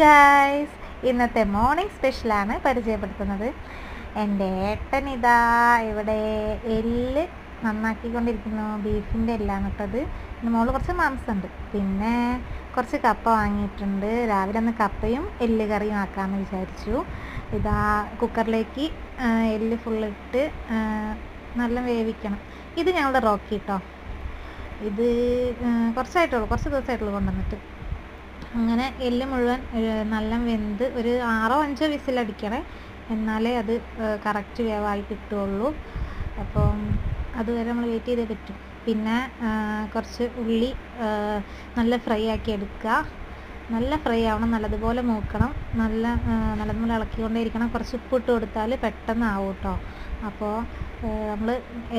Guys, ഇന്നത്തെ morning സ്പെഷ്യലാണ് പരിചയപ്പെടുത്തുന്നത്. എൻ്റെ ഏട്ടൻ ഇതാ ഇവിടെ എല്ല് നന്നാക്കിക്കൊണ്ടിരിക്കുന്നു. ബീഫിൻ്റെ എല്ലാണ് കേട്ടത്. പിന്നെ മോള് കുറച്ച് മാംസമുണ്ട്, പിന്നെ കുറച്ച് കപ്പ വാങ്ങിയിട്ടുണ്ട്. രാവിലെ ഒന്ന് കപ്പയും എല്ല് കറിയും ആക്കാമെന്ന് വിചാരിച്ചു. ഇതാ കുക്കറിലേക്ക് എല്ല് ഫുള്ളിട്ട് നല്ല വേവിക്കണം. ഇത് ഞങ്ങളുടെ റോക്കി കേട്ടോ. ഇത് കുറച്ച് ദിവസമായിട്ടുള്ളൂ കൊണ്ടുവന്നിട്ട്. അങ്ങനെ എല്ല് മുഴുവൻ നല്ല വെന്ത് ഒരു 6-5 വിസിലടിക്കണേ, എന്നാലേ അത് കറക്റ്റ് വേവായി കിട്ടുള്ളൂ. അപ്പം അതുവരെ നമ്മൾ വെയിറ്റ് ചെയ്തേ പറ്റും. പിന്നെ കുറച്ച് ഉള്ളി നല്ല ഫ്രൈ ആക്കി എടുക്കുക. നല്ല ഫ്രൈ ആവണം, നല്ലതുപോലെ മൂക്കണം, നല്ലതുപോലെ ഇളക്കിക്കൊണ്ടേ ഇരിക്കണം. കുറച്ച് ഉപ്പിട്ട് കൊടുത്താൽ പെട്ടെന്ന് ആവും കേട്ടോ. അപ്പോൾ നമ്മൾ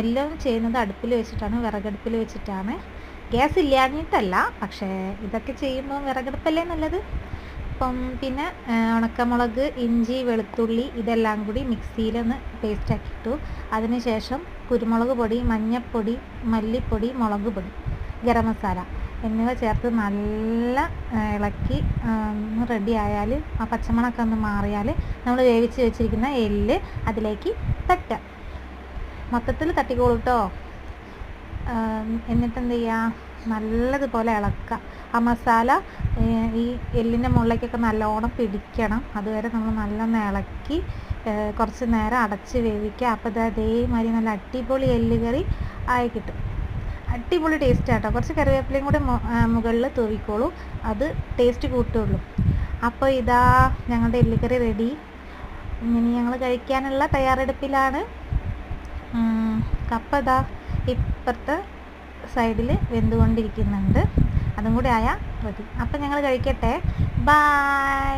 എല്ലാം ചെയ്യുന്നത് അടുപ്പിൽ വെച്ചിട്ടാണ്, വിറകടുപ്പിൽ വെച്ചിട്ടാണ്. ഗ്യാസ് ഇല്ലാഞ്ഞിട്ടല്ല, പക്ഷേ ഇതൊക്കെ ചെയ്യുമ്പോൾ വിറകടുപ്പല്ലേ നല്ലത്. അപ്പം പിന്നെ ഉണക്കമുളക്, ഇഞ്ചി, വെളുത്തുള്ളി ഇതെല്ലാം കൂടി മിക്സിയിലൊന്ന് പേസ്റ്റാക്കിയിട്ടു. അതിനുശേഷം കുരുമുളക് പൊടി, മഞ്ഞൾപ്പൊടി, മല്ലിപ്പൊടി, മുളക് പൊടി, ഗരം മസാല എന്നിവ ചേർത്ത് നല്ല ഇളക്കി ഒന്ന് റെഡി ആയാൽ, ആ പച്ചമണമൊക്കെ ഒന്ന് മാറിയാൽ നമ്മൾ വേവിച്ച് വെച്ചിരിക്കുന്ന എല്ല് അതിലേക്ക് തട്ടുക. മൊത്തത്തിൽ തട്ടിക്കോളൂ കേട്ടോ. എന്നിട്ട് എന്ത് ചെയ്യുക, നല്ലതുപോലെ ഇളക്കുക. ആ മസാല ഈ എല്ലിൻ്റെ മുകളിലേക്കൊക്കെ നല്ലോണം പിടിക്കണം. അതുവരെ നമ്മൾ നല്ലോണം ഇളക്കി കുറച്ച് നേരം അടച്ച് വേവിക്കുക. അപ്പോൾ അതേമാതിരി നല്ല അടിപൊളി എല്ല് കറി ആയി കിട്ടും. അടിപൊളി ടേസ്റ്റ് ആട്ടോ. കുറച്ച് കറിവേപ്പിലയും കൂടി മുകളിൽ തൂവിക്കോളൂ, അത് ടേസ്റ്റ് കൂട്ടുള്ളൂ. അപ്പോൾ ഇതാ ഞങ്ങളുടെ എല്ലുകറി റെഡി. ഇനി ഞങ്ങൾ കഴിക്കാനുള്ള തയ്യാറെടുപ്പിലാണ്. കപ്പ ഇതാ ഇപ്പുറത്തെ സൈഡിൽ വെന്തുകൊണ്ടിരിക്കുന്നുണ്ട്. അതും കൂടി ആയാൽ റെഡി. അപ്പം ഞങ്ങൾ കഴിക്കട്ടെ. ബൈ.